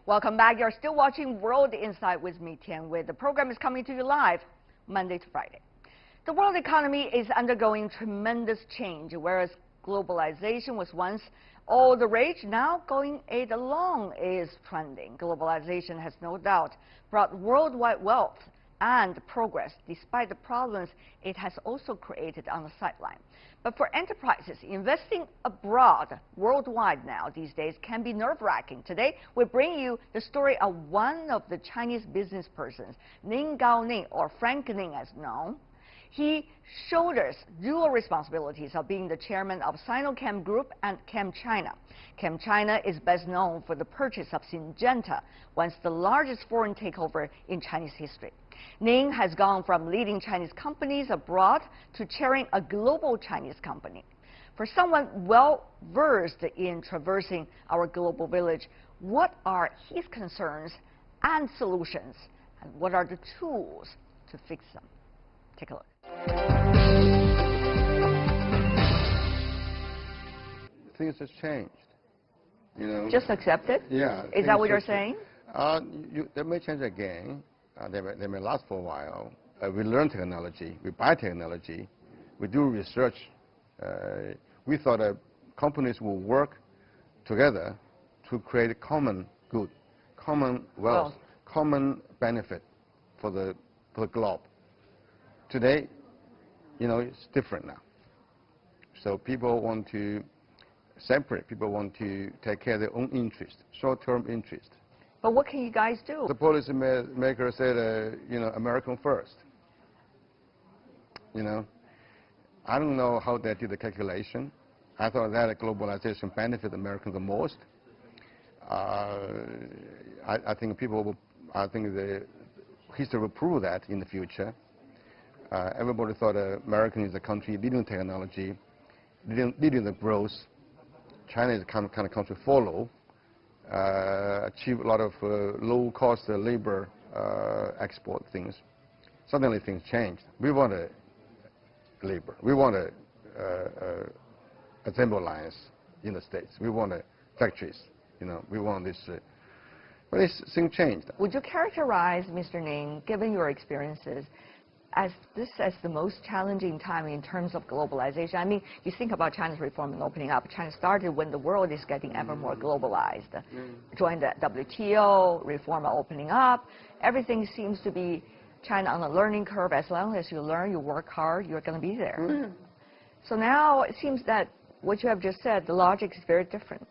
Welcome back. You're still watching World Insight with me, Tian Wei. The program is coming to you live Monday to Friday. The world economy is undergoing tremendous change, whereas globalization was once all the rage, now going it along is trending. Globalization has no doubt brought worldwide wealth and progress, despite the problems it has also created on the sideline. But for enterprises investing abroad, worldwide now these days, can be nerve-wracking. Today, we bring you the story of one of the Chinese business persons, Ning Gaoning, or Frank Ning as known. He shoulders dual responsibilities of being the chairman of Sinochem Group and ChemChina. ChemChina is best known for the purchase of Syngenta, once the largest foreign takeover in Chinese history. Ning has gone from leading Chinese companies abroad to chairing a global Chinese company. For someone well-versed in traversing our global village, what are his concerns and solutions, and what are the tools to fix them? Take a look. Things have changed, you know. Just accept it? Yeah. Is that what you're saying? They may change again. They may last for a while. We learn technology. We buy technology. We do research. We thought that companies will work together to create a common good, common wealth, common benefit for the globe. Today, you know, it's different now. So people want to separate. People want to take care of their own interest, short-term interest. But what can you guys do? The policy maker said, you know, American first. You know, I don't know how they did the calculation. I thought that globalization benefit Americans the most. I think the history will prove that in the future. Everybody thought America is a country leading technology, leading the growth. China is the kind of country follow, achieve a lot of low-cost labor export things. Suddenly things changed. We want labor. We want assembly lines in the States. We want factories. You know, we want this. But this thing changed. Would you characterize, Mr. Ning, given your experiences, as the most challenging time in terms of globalization? I mean, you think about China's reform and opening up. China started when the world is getting ever more globalized. Joined the WTO, reform are opening up. Everything seems to be China on a learning curve. As long as you learn, you work hard, you're going to be there. So now it seems that what you have just said, the logic is very different.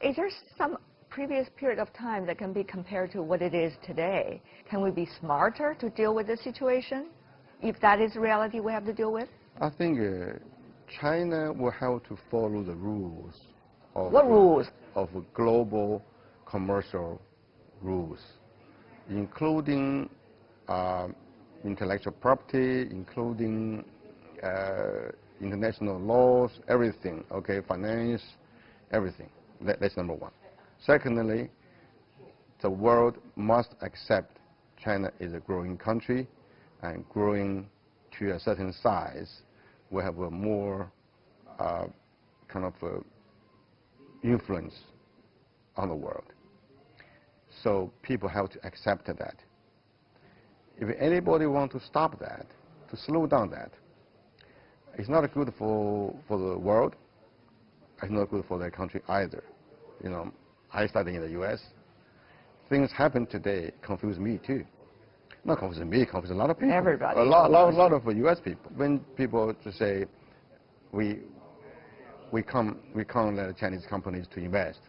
Is there some previous period of time that can be compared to what it is today? Can we be smarter to deal with this situation, if that is the reality we have to deal with? I think China will have to follow the rules. What rules? Of global commercial rules, including intellectual property, including international laws, everything, okay, finance, everything. That's number one. Secondly, the world must accept China is a growing country, and growing to a certain size, we have a more kind of influence on the world. So people have to accept that. If anybody wants to stop that, to slow down that, it's not good for the world. It's not good for their country either. You know, I studied in the U.S. Things happen today confuse me too. Not confuse me, confuse a lot of people. Everybody. A lot of U.S. people. When people just say, we can't let Chinese companies to invest.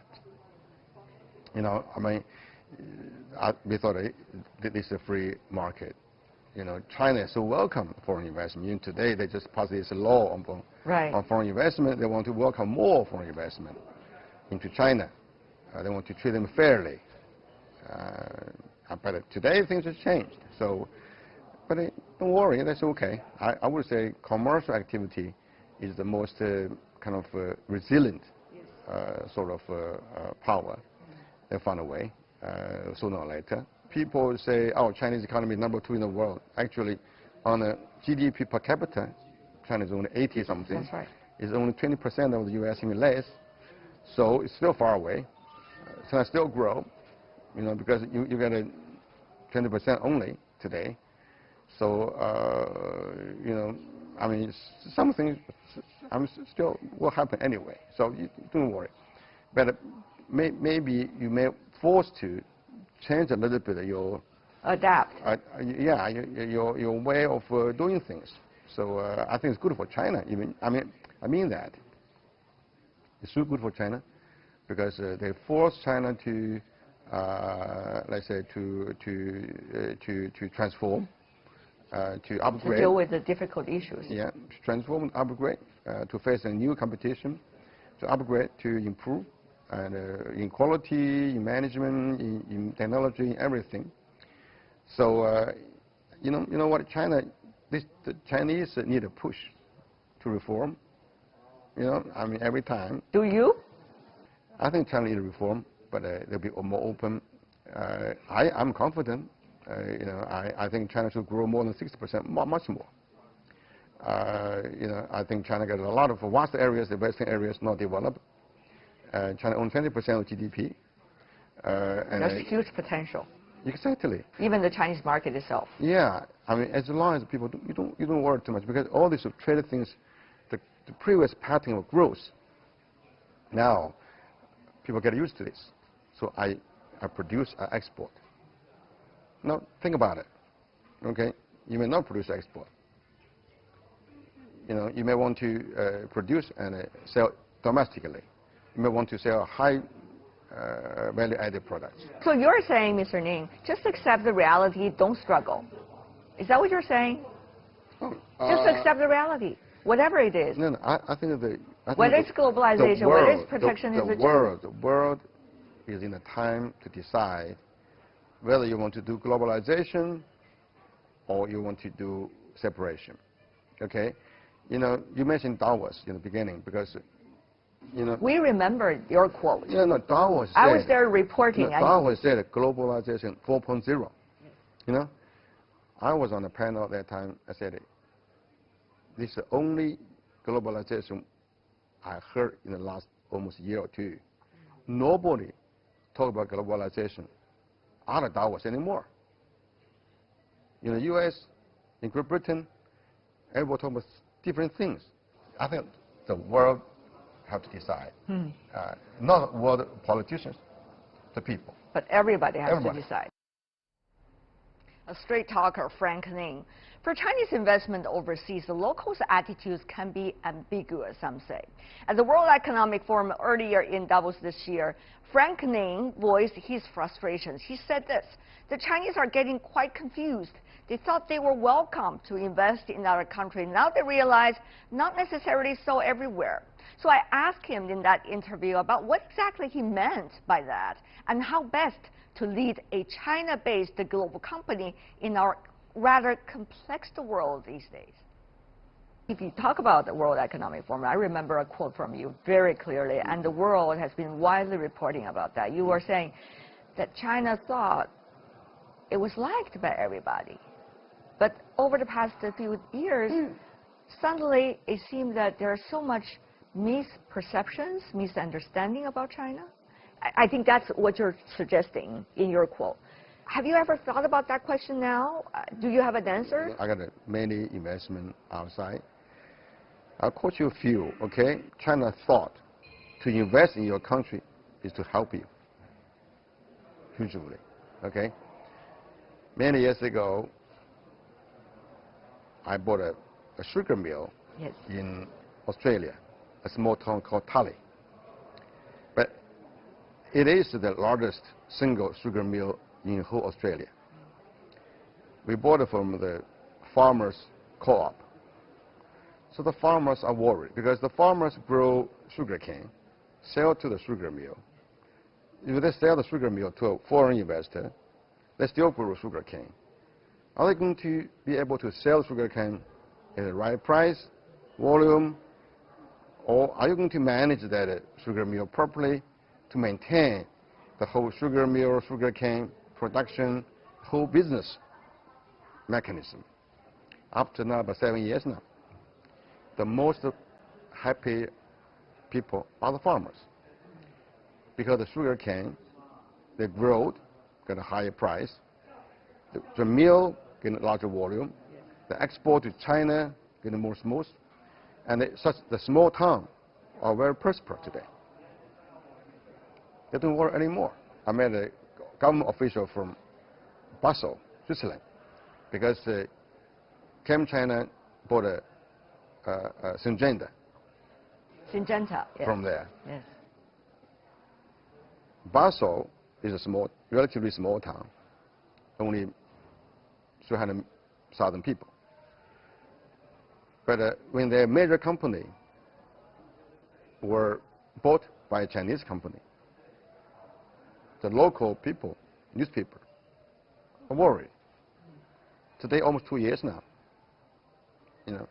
You know, I mean, we thought this is a free market. You know, China is so welcome foreign investment. Even today, they just passed this law on foreign investment. They want to welcome more foreign investment into China. They want to treat them fairly. But today things have changed. So, but don't worry, that's okay. I would say commercial activity is the most kind of resilient sort of power. They found a way sooner or later. People say, oh, Chinese economy is number 2 in the world. Actually, on a GDP per capita, China is only 80-something. That's right. It's only 20% of the U.S., even less. So it's still far away. China still grow. you know, because you get a 20% only today. So, you know, I mean, some things still will happen anyway. So you don't worry. But maybe you may force to change a little bit your adapt. Yeah, your way of doing things. So I think it's good for China. I mean that. It's so good for China because they force China to, let's say, to transform, to upgrade. To deal with the difficult issues. Yeah, to transform, upgrade, to face a new competition, to upgrade, to improve, and in quality, in management, in technology, in everything. So, you know what, China, the Chinese need a push to reform. You know, I mean, every time. Do you? I think China needs reform, but they'll be more open. I'm confident. You know, I think China should grow more than 60%, much more. You know, I think China got a lot of vast areas, the western areas not developed. China owns 20% of GDP. There's huge potential. Exactly. Even the Chinese market itself. Yeah, I mean, as long as people you don't worry too much because all these trade things, the previous pattern of growth. Now, people get used to this. So I produce, I export. Now think about it. Okay, you may not produce, export. You know, you may want to produce and sell domestically. You may want to sell high value-added products. So you're saying, Mr. Ning, just accept the reality, don't struggle. Is that what you're saying? Oh, just accept the reality, whatever it is. No, I think whether it's globalization, whether it's protectionism. The world is in a time to decide whether you want to do globalization or you want to do separation. Okay? You know, you mentioned Davos in the beginning because, you know. We remember your quote. Yeah, no, Davos I was there reporting. Davos said globalization 4.0. You know, I was on the panel at that time. I said, this is the only globalization I heard in the last almost year or two. Nobody talk about globalization out of Davos anymore. In the U.S., in Great Britain, everybody talking about different things. I think the world have to decide. Not world politicians, the people. But everybody has to decide. A straight talker, Frank Ning. For Chinese investment overseas, the locals' attitudes can be ambiguous, some say. At the World Economic Forum earlier in Davos this year, Frank Ning voiced his frustrations. He said this: the Chinese are getting quite confused. They thought they were welcome to invest in our country. Now they realize not necessarily so everywhere. So I asked him in that interview about what exactly he meant by that and how best to lead a China-based global company in our rather complex world these days. If you talk about the World Economic Forum, I remember a quote from you very clearly, and the world has been widely reporting about that. You were saying that China thought it was liked by everybody. But over the past few years, suddenly it seemed that there are so much misperceptions, misunderstanding about China. I think that's what you're suggesting in your quote. Have you ever thought about that question now? Do you have an answer? I got many investment outside. I'll quote you a few, okay? China thought to invest in your country is to help you, usually, okay? Many years ago, I bought a sugar mill in Australia, a small town called Tully. But it is the largest single sugar mill in whole Australia. We bought it from the farmers' co-op. So the farmers are worried because the farmers grow sugarcane, sell to the sugar mill. If they sell the sugar mill to a foreign investor, they still grow sugarcane. Are they going to be able to sell sugarcane at the right price, volume, or are you going to manage that sugar mill properly to maintain the whole sugar mill, sugarcane production, whole business mechanism? Up to now, about 7 years now, the most happy people are the farmers because the sugarcane, they grow, get a higher price. The meal get a larger volume. The export to China get more smooth. And the small town are very prosperous today. They don't worry anymore. I met a government official from Basel, Switzerland, because ChemChina bought a Syngenta. Syngenta, yes. From there. Yes. Basel is a relatively small town, only 300,000 people. But when their major company were bought by a Chinese company, the local people, newspaper, are worried. Today, almost 2 years now. You know,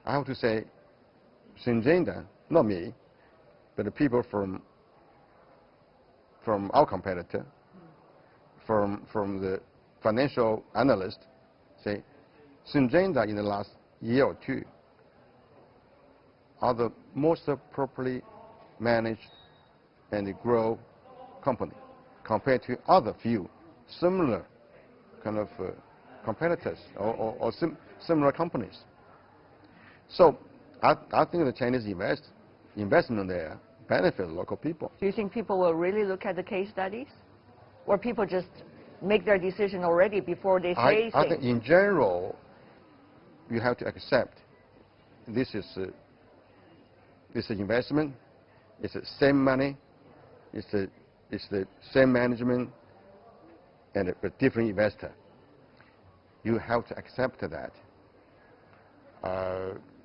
I have to say, Syngenta, not me, but the people from our competitor, from the financial analyst, say, Syngenta in the last year or two are the most properly managed and grow company compared to other few similar kind of competitors or similar companies. So I think the Chinese investment there benefit local people. Do you think people will really look at the case studies? Or people just make their decision already before they say I think in general, you have to accept this is investment. It's the same money. It's the same management and a different investor. You have to accept that.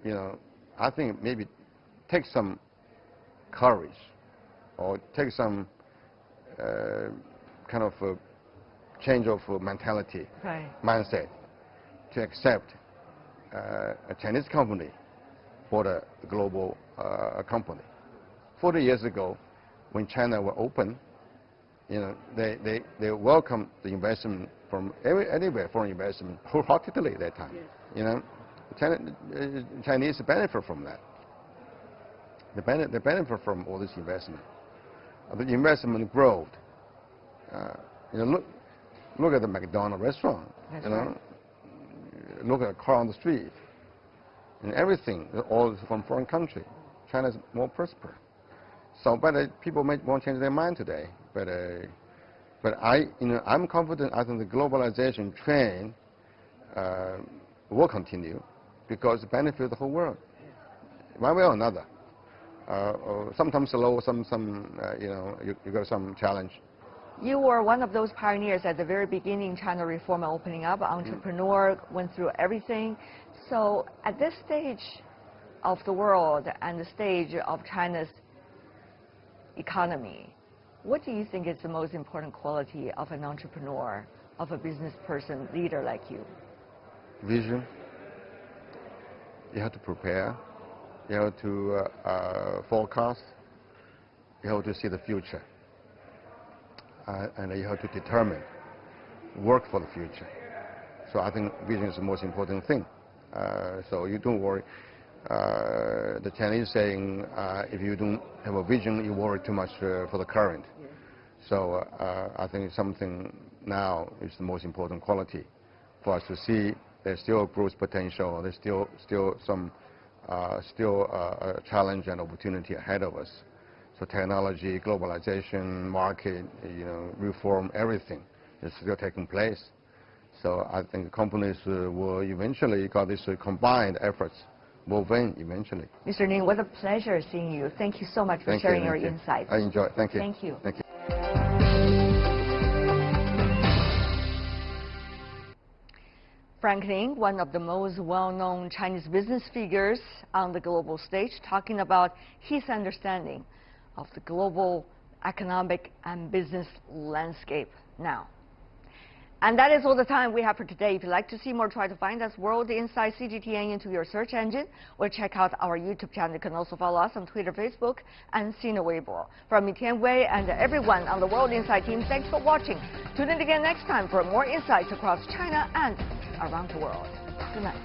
You know, I think maybe take some courage or take some kind of a change of mentality, mindset to accept a Chinese company for the global company. 40 years ago, when China were open, you know, they welcomed the investment from anywhere, foreign investment, wholeheartedly at that time. Yes. You know, Chinese benefit from that. They benefit from all this investment. The investment growth. You know, look at the McDonald's restaurant. That's you know, right. Look at the car on the street. And everything, all from foreign country. China's more prosperous. So, but people might want to change their mind today. But I'm confident. I think the globalization trend will continue because it benefits the whole world, one way or another. Sometimes slow, you know, you got some challenge. You were one of those pioneers at the very beginning, China reform and opening up. Entrepreneur, went through everything. So at this stage of the world and the stage of China's economy, what do you think is the most important quality of an entrepreneur, of a business person, leader like you? Vision. You have to prepare. You have to forecast. You have to see the future. And you have to determine, work for the future. So I think vision is the most important thing. So you don't worry. The Chinese saying, if you don't have a vision, you worry too much for the current. Yeah. So I think something now is the most important quality for us to see. There's still growth potential. There's still some a challenge and opportunity ahead of us. So technology, globalization, market, you know, reform, everything is still taking place. So I think companies will eventually got this combined efforts will win eventually. Mr. Ning, what a pleasure seeing you. Thank you so much for sharing your insights. I enjoy it. Thank you. Thank you. Thank you. Frank Ning, one of the most well-known Chinese business figures on the global stage, talking about his understanding of the global economic and business landscape now. And that is all the time we have for today. If you'd like to see more, try to find us World Insight CGTN into your search engine, or check out our YouTube channel. You can also follow us on Twitter, Facebook, and Sina Weibo. From me, Tian Wei, and everyone on the World Insight team, thanks for watching. Tune in again next time for more insights across China and around the world. Good night.